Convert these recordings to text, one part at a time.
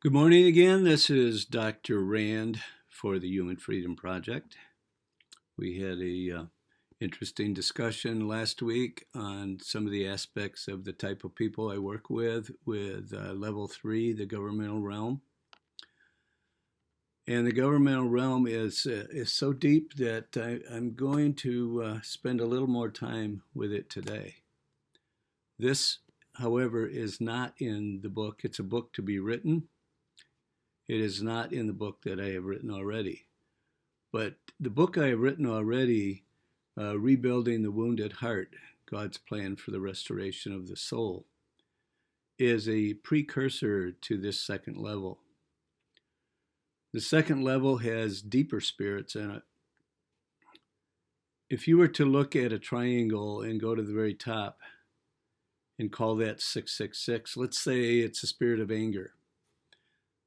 Good morning again. This is Dr. Rand for the Human Freedom Project. We had a interesting discussion last week on some of the aspects of the type of people I work with level 3, the governmental realm. And the governmental realm is so deep that I'm going to spend a little more time with it today. This, however, is not in the book. It's a book to be written. It is not in the book that I have written already. But the book I have written already, Rebuilding the Wounded Heart, God's Plan for the Restoration of the Soul, is a precursor to this second level. The second level has deeper spirits in it. If you were to look at a triangle and go to the very top and call that 666, let's say it's a spirit of anger.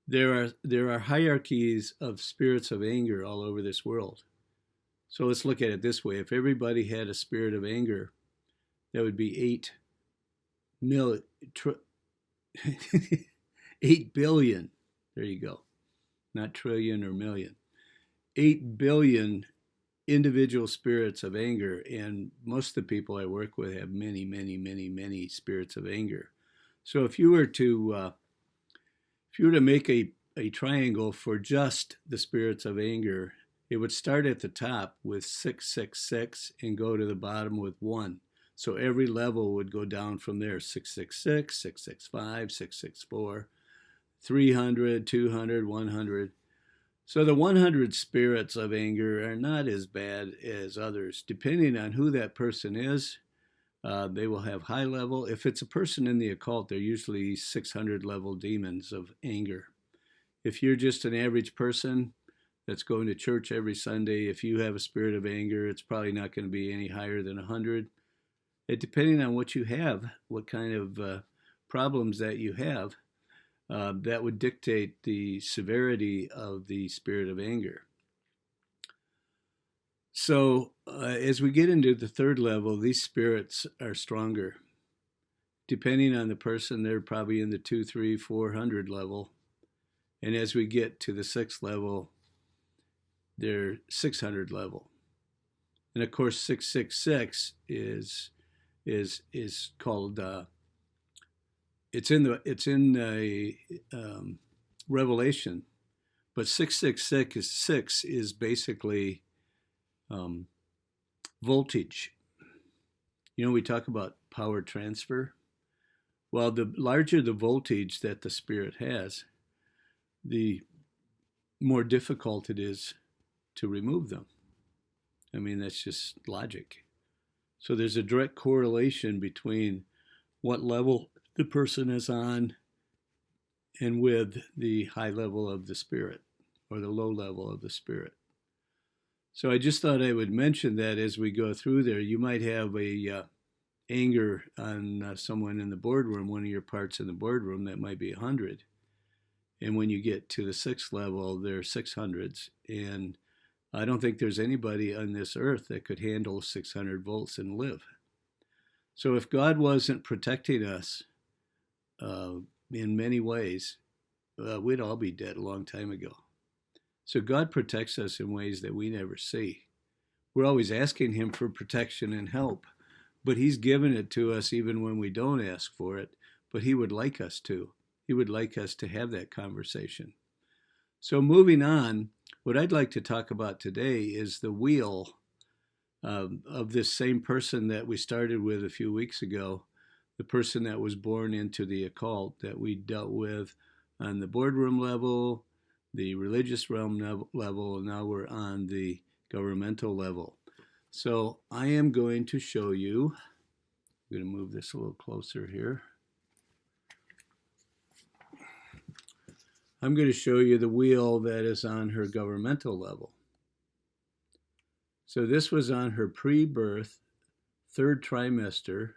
There are hierarchies of spirits of anger all over this world. So let's look at it this way. If everybody had a spirit of anger, that would be 8 billion. There you go. Not trillion or million. 8 billion individual spirits of anger. And most of the people I work with have many, many, many, many spirits of anger. So if you were to make a triangle for just the spirits of anger, it would start at the top with 666 and go to the bottom with 1. So every level would go down from there: 666, 665, 664, 300, 200, 100. So the 100 spirits of anger are not as bad as others. Depending on who that person is, they will have high level. If it's a person in the occult, they're usually 600 level demons of anger. If you're just an average person that's going to church every Sunday, if you have a spirit of anger, it's probably not going to be any higher than 100. Depending on what you have, what kind of problems that you have, that would dictate the severity of the spirit of anger. So as we get into the third level, these spirits are stronger. Depending on the person, they're probably in the 200, 300, 400 level. And as we get to the sixth level, they're 600 level. And of course, 666 is called. It's in Revelation, but 666 is basically voltage. You know, we talk about power transfer. Well, the larger the voltage that the spirit has, the more difficult it is to remove them. I mean, that's just logic. So there's a direct correlation between what level the person is on and with the high level of the spirit or the low level of the spirit. So I just thought I would mention that as we go through there. You might have a anger on someone in the boardroom, one of your parts in the boardroom, that might be 100. And when you get to the sixth level, they're 600s. And I don't think there's anybody on this earth that could handle 600 volts and live. So if God wasn't protecting us in many ways, we'd all be dead a long time ago. So God protects us in ways that we never see. We're always asking him for protection and help, but he's given it to us even when we don't ask for it. But he would like us to. He would like us to have that conversation. So moving on, what I'd like to talk about today is the wheel of this same person that we started with a few weeks ago, the person that was born into the occult that we dealt with on the boardroom level, the religious realm level, and now we're on the governmental level. So I am going to show you, I'm going to move this a little closer here. I'm going to show you the wheel that is on her governmental level. So this was on her pre-birth third trimester,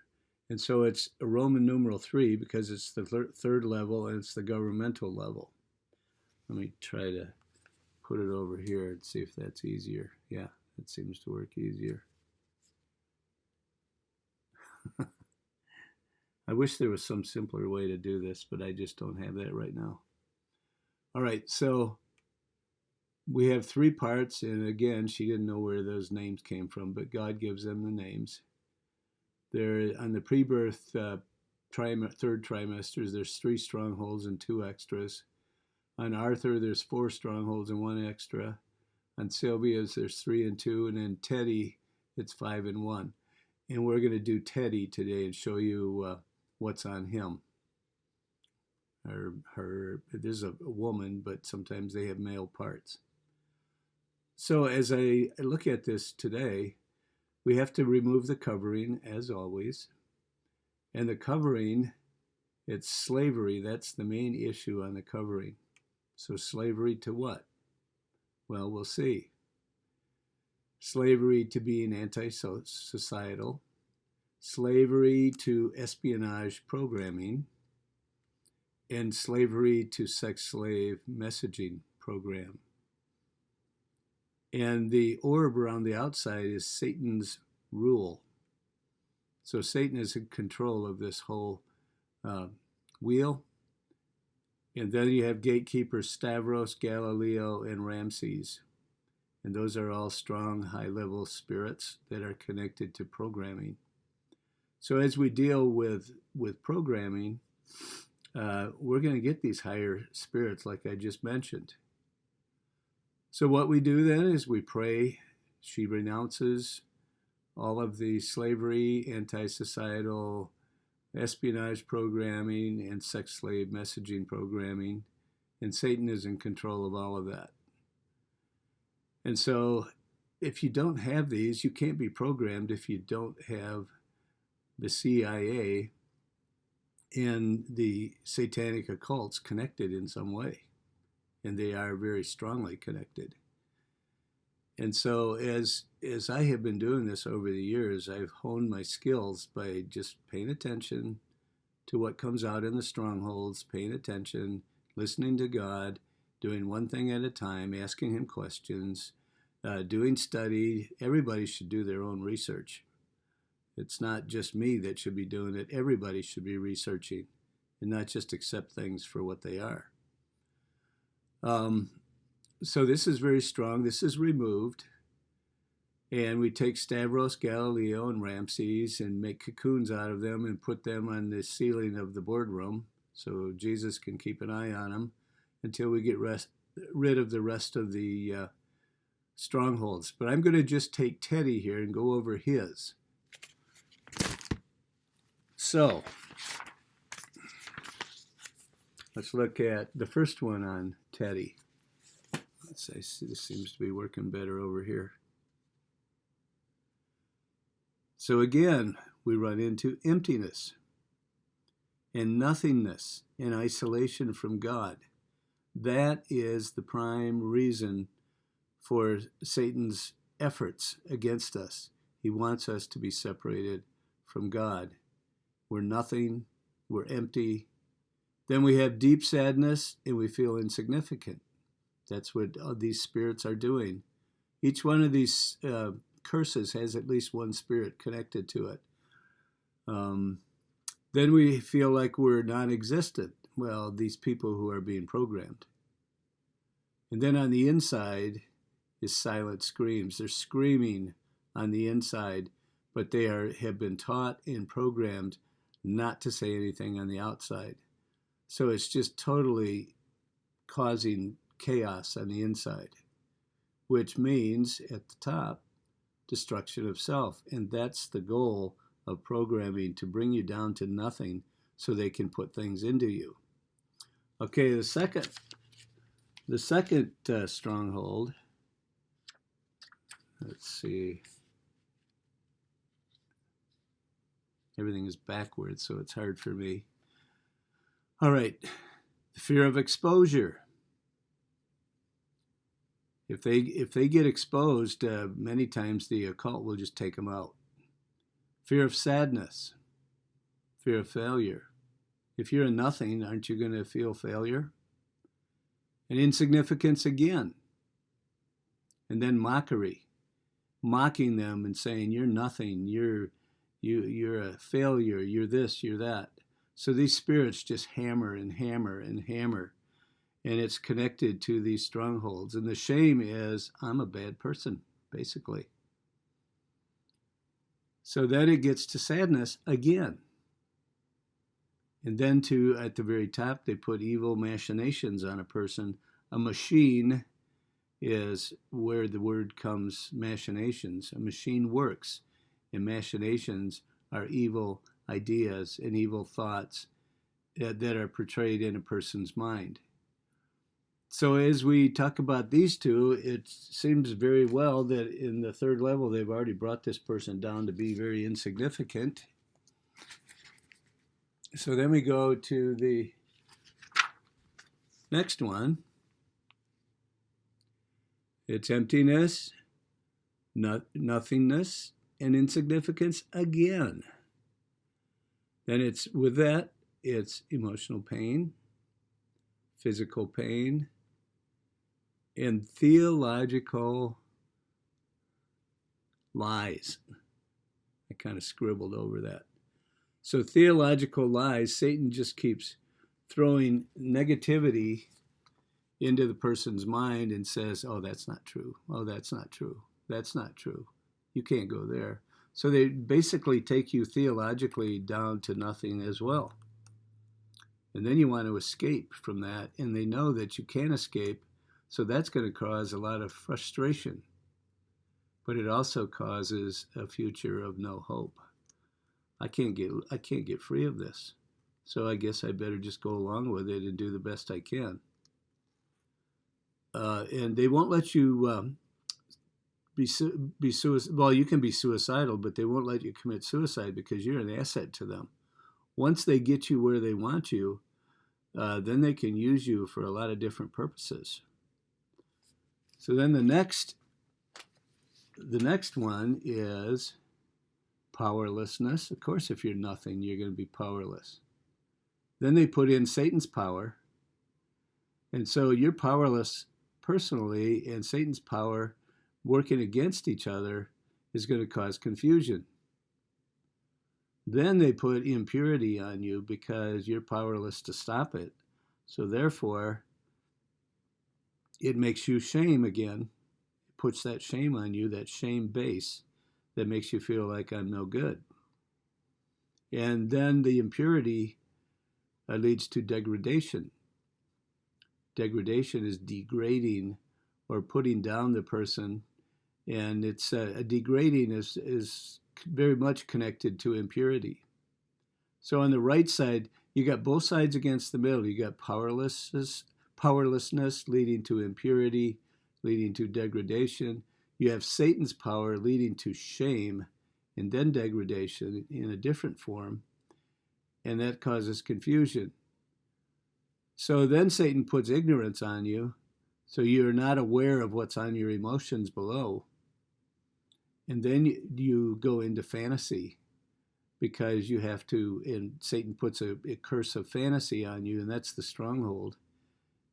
and so it's a Roman numeral 3 because it's the third level and it's the governmental level. Let me try to put it over here and see if that's easier. Yeah, that seems to work easier. I wish there was some simpler way to do this, but I just don't have that right now. All right, so we have three parts, and again, she didn't know where those names came from, but God gives them the names. They're on the pre-birth third trimesters. There's 3 strongholds and 2 extras. On Arthur, there's 4 strongholds and 1 extra. On Sylvia's, there's 3 and 2, and then Teddy, it's 5 and 1. And we're going to do Teddy today and show you what's on him. There's a woman, but sometimes they have male parts. So as I look at this today, we have to remove the covering, as always. And the covering, it's slavery. That's the main issue on the covering. So slavery to what? Well, we'll see. Slavery to being anti-societal. Slavery to espionage programming. And slavery to sex slave messaging program. And the orb around the outside is Satan's rule. So Satan is in control of this whole wheel. And then you have gatekeepers Stavros, Galileo, and Ramses. And those are all strong, high-level spirits that are connected to programming. So as we deal with programming, we're going to get these higher spirits like I just mentioned. So what we do then is we pray. She renounces all of the slavery, anti-societal, espionage programming, and sex slave messaging programming. And Satan is in control of all of that. And so if you don't have these, you can't be programmed if you don't have the CIA and the satanic occults connected in some way. And they are very strongly connected. And so as I have been doing this over the years, I've honed my skills by just paying attention to what comes out in the strongholds, paying attention, listening to God, doing one thing at a time, asking him questions, doing study. Everybody should do their own research. It's not just me that should be doing it. Everybody should be researching and not just accept things for what they are. So this is very strong. This is removed. And we take Stavros, Galileo, and Ramses and make cocoons out of them and put them on the ceiling of the boardroom so Jesus can keep an eye on them until we get rid of the rest of the strongholds. But I'm going to just take Teddy here and go over his. So let's look at the first one on Teddy. Let's say this seems to be working better over here. So again, we run into emptiness and nothingness and isolation from God. That is the prime reason for Satan's efforts against us. He wants us to be separated from God. We're nothing, we're empty. Then we have deep sadness and we feel insignificant. That's what these spirits are doing. Each one of these curses has at least one spirit connected to it. Then we feel like we're non-existent. Well, these people who are being programmed. And then on the inside is silent screams. They're screaming on the inside, but they have been taught and programmed not to say anything on the outside. So it's just totally causing chaos on the inside, which means at the top, destruction of self. And that's the goal of programming, to bring you down to nothing so they can put things into you. Okay, the second stronghold, let's see. Everything is backwards, so it's hard for me. All right, the fear of exposure. If they get exposed, many times the occult will just take them out. Fear of sadness. Fear of failure. If you're a nothing, aren't you going to feel failure? And insignificance again. And then mockery. Mocking them and saying, you're nothing, you're a failure, you're this, you're that. So these spirits just hammer and hammer and hammer. And it's connected to these strongholds. And the shame is, I'm a bad person, basically. So then it gets to sadness again. And then at the very top, they put evil machinations on a person. A machine is where the word comes, machinations. A machine works, and machinations are evil ideas and evil thoughts that are portrayed in a person's mind. So as we talk about these two, it seems very well that in the third level, they've already brought this person down to be very insignificant. So then we go to the next one. It's emptiness, nothingness, and insignificance again. Then it's with that, it's emotional pain, physical pain, and theological lies. I kind of scribbled over that. So theological lies, Satan just keeps throwing negativity into the person's mind and says, oh, that's not true. Oh, that's not true. That's not true. You can't go there. So they basically take you theologically down to nothing as well. And then you want to escape from that, and they know that you can't escape, so that's going to cause a lot of frustration. But it also causes a future of no hope. I can't get free of this. So I guess I better just go along with it and do the best I can. And they won't let you be suicidal. Well, you can be suicidal, but they won't let you commit suicide because you're an asset to them. Once they get you where they want you, then they can use you for a lot of different purposes. So then the next one is powerlessness. Of course, if you're nothing, you're going to be powerless. Then they put in Satan's power. And so you're powerless personally, and Satan's power working against each other is going to cause confusion. Then they put impurity on you because you're powerless to stop it. So therefore, it makes you shame again. It puts that shame on you, that shame base that makes you feel like I'm no good. And then the impurity leads to degradation. Degradation is degrading or putting down the person, and it's degrading is very much connected to impurity. So on the right side, you got both sides against the middle. You got powerlessness leading to impurity, leading to degradation. You have Satan's power leading to shame and then degradation in a different form, and that causes confusion. So then Satan puts ignorance on you, so you're not aware of what's on your emotions below. And then you go into fantasy because you have to, and Satan puts a curse of fantasy on you, and that's the stronghold.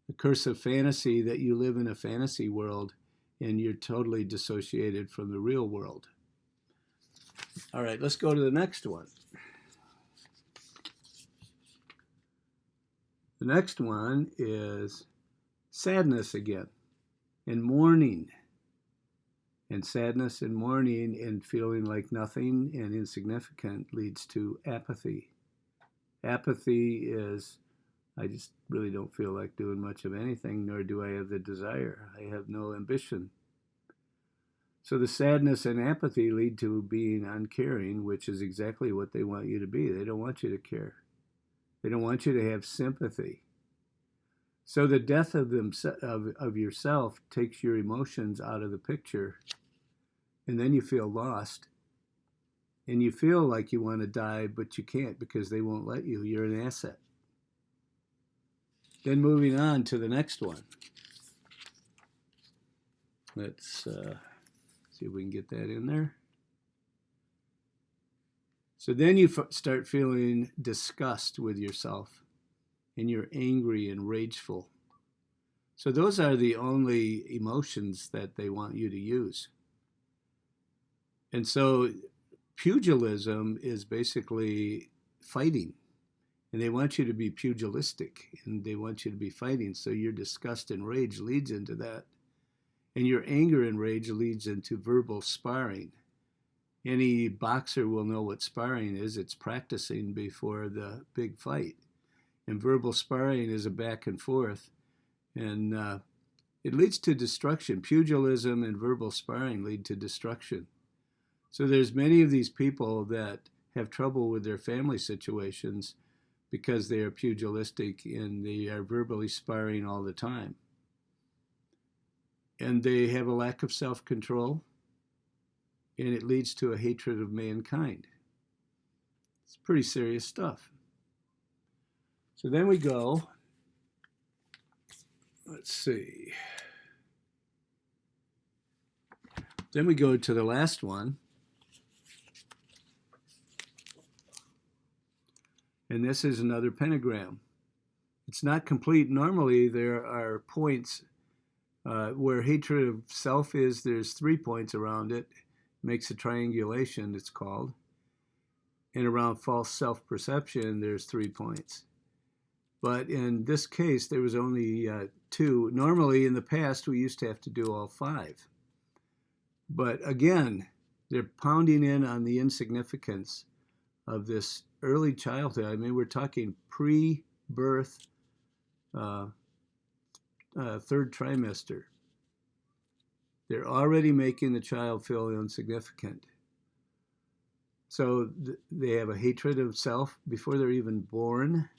The curse of fantasy that you live in a fantasy world and you're totally dissociated from the real world. All right, let's go to the next one. The next one is sadness again, and mourning. And sadness and mourning and feeling like nothing and insignificant leads to apathy. Apathy is, I just really don't feel like doing much of anything, nor do I have the desire. I have no ambition. So the sadness and apathy lead to being uncaring, which is exactly what they want you to be. They don't want you to care. They don't want you to have sympathy. So the death of yourself takes your emotions out of the picture, and then you feel lost. And you feel like you want to die, but you can't because they won't let you. You're an asset. Then moving on to the next one. Let's see if we can get that in there. So then you start feeling disgust with yourself, and you're angry and rageful. So those are the only emotions that they want you to use. And so pugilism is basically fighting. And they want you to be pugilistic, and they want you to be fighting. So your disgust and rage leads into that. And your anger and rage leads into verbal sparring. Any boxer will know what sparring is. It's practicing before the big fight. And verbal sparring is a back and forth. And it leads to destruction. Pugilism and verbal sparring lead to destruction. So there's many of these people that have trouble with their family situations because they are pugilistic and they are verbally sparring all the time. And they have a lack of self-control, and it leads to a hatred of mankind. It's pretty serious stuff. So then we go, let's see. Then we go to the last one. And this is another pentagram. It's not complete. Normally, there are points where hatred of self is. There's 3 points around it. Makes a triangulation, it's called. And around false self-perception, there's 3 points. But in this case, there was only 2. Normally, in the past, we used to have to do all 5. But again, they're pounding in on the insignificance of this early childhood. I mean, we're talking pre-birth, 3rd trimester. They're already making the child feel insignificant. So they have a hatred of self before they're even born.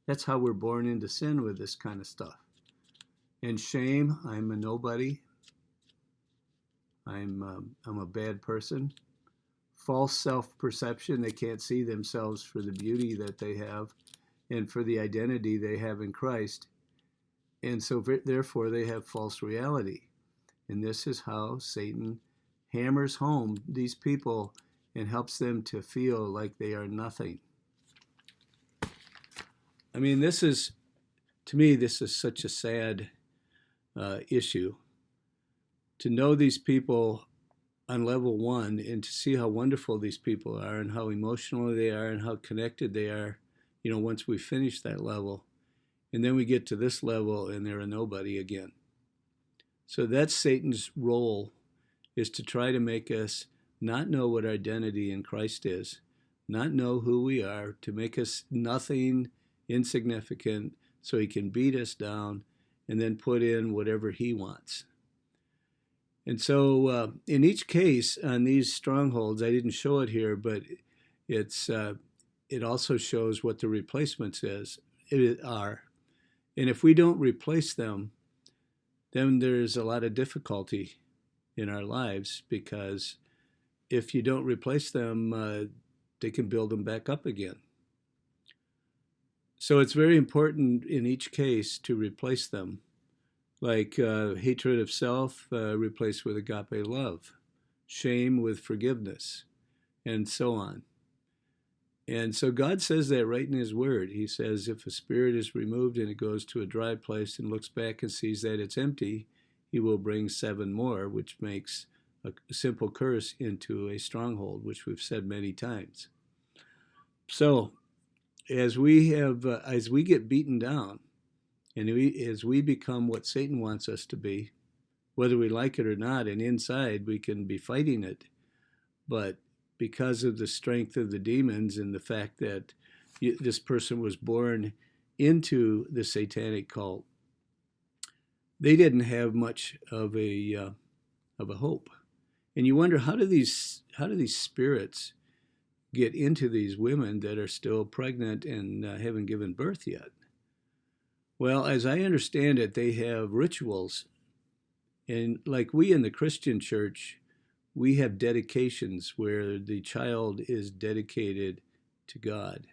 That's how we're born into sin with this kind of stuff. And shame, I'm a nobody. I'm a bad person. False self-perception, they can't see themselves for the beauty that they have and for the identity they have in Christ. And so therefore they have false reality. And this is how Satan hammers home these people and helps them to feel like they are nothing. I mean, this is, to me, this is such a sad issue. To know these people on level 1 and to see how wonderful these people are and how emotional they are and how connected they are, you know, once we finish that level. And then we get to this level and they're a nobody again. So that's Satan's role, is to try to make us not know what our identity in Christ is, not know who we are, to make us nothing, insignificant, so he can beat us down and then put in whatever he wants. And so in each case on these strongholds, I didn't show it here, but it also shows what the replacements are. And if we don't replace them, then there's a lot of difficulty in our lives, because if you don't replace them, they can build them back up again. So it's very important in each case to replace them. Like hatred of self, replaced with agape love, shame with forgiveness, and so on. And so God says that right in his word. He says if a spirit is removed and it goes to a dry place and looks back and sees that it's empty, he will bring 7 more, which makes a simple curse into a stronghold, which we've said many times. So as we get beaten down, and as we become what Satan wants us to be, whether we like it or not, and inside we can be fighting it, but because of the strength of the demons and the fact that this person was born into the satanic cult, they didn't have much of a hope. And you wonder, how do these spirits get into these women that are still pregnant and haven't given birth yet? Well, as I understand it, they have rituals. And like we in the Christian church, we have dedications where the child is dedicated to God.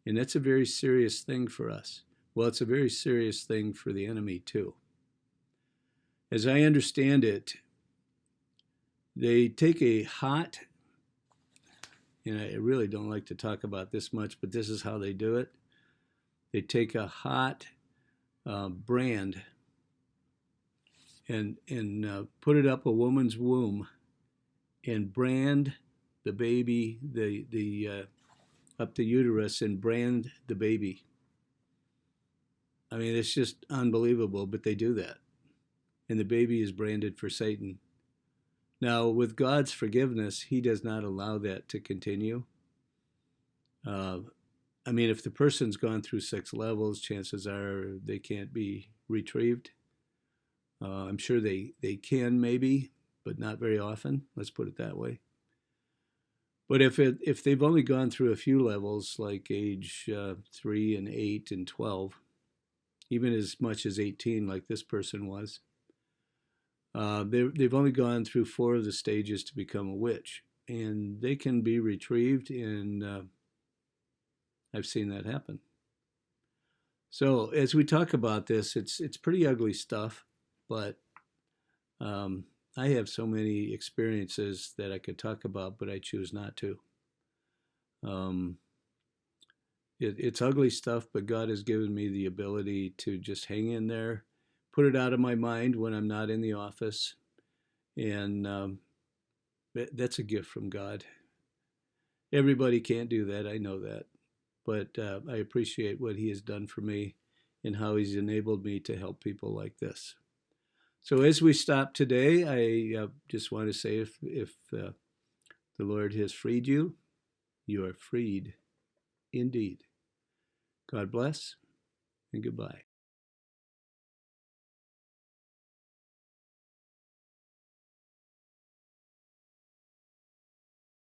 And that's a very serious thing for us. Well, it's a very serious thing for the enemy too. As I understand it, they take a hot, and I really don't like to talk about this much, but this is how they do it. They take a hot brand and put it up a woman's womb and brand the baby, the up the uterus and brand the baby. I mean, it's just unbelievable, but they do that. And the baby is branded for Satan. Now, with God's forgiveness, he does not allow that to continue. Uh, I mean, if the person's gone through 6 levels, chances are they can't be retrieved. I'm sure they can maybe, but not very often. Let's put it that way. But if they've only gone through a few levels, like age 3 and 8 and 12, even as much as 18, like this person was, they've only gone through 4 of the stages to become a witch, and they can be retrieved, and I've seen that happen. So as we talk about this, it's pretty ugly stuff, but I have so many experiences that I could talk about, but I choose not to. Um, it's ugly stuff, but God has given me the ability to just hang in there, put it out of my mind when I'm not in the office, and that's a gift from God. Everybody can't do that, I know that, but I appreciate what He has done for me and how He's enabled me to help people like this. So as we stop today, I just want to say if the Lord has freed you, you are freed indeed. God bless and goodbye.